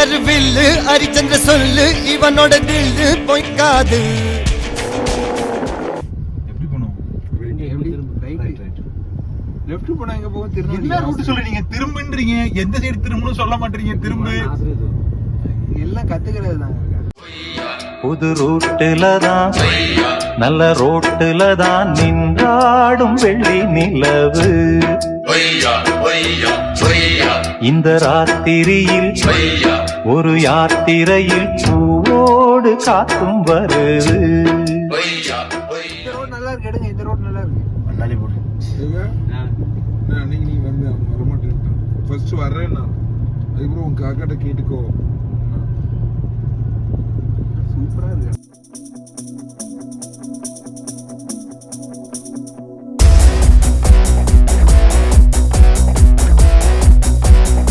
Colour வில்லு ஹரிச்சந்திர சொல்லு இவனோட தில்லு பொய்க்காது. எப்படி போனோம்? லெஃப்ட் போனா எங்க போகும்? திரும்ப என்ன ரூட் சொல்றீங்க? திரும்புன்றீங்க, எந்த சைடு திரும்பணும் சொல்ல மாட்டீங்க. திரும்பு எல்லாம் கத்துக்கிறது தாங்க. புது ரூட்டுல தான் நல்ல ரோட்டுல தான் நின்றாடும் வெள்ளி நிலவு. இந்த ராத்திரியில் ஒரு யாத்திரையில் பூவோடு காத்தும் வருது. இந்த ரோட் நல்லா இருக்கு, எடுங்க. இந்த ரோட் நல்லா இருக்கு. மண்ணாலி போடு. அன்னைக்கு நீ வந்து வரமாட்டேன் ஃபர்ஸ்ட் வர்றேன்னா அதுக்கப்புறம் உன் காக்காட்ட கேட்டுக்கோ. சூப்பரா இருக்கு.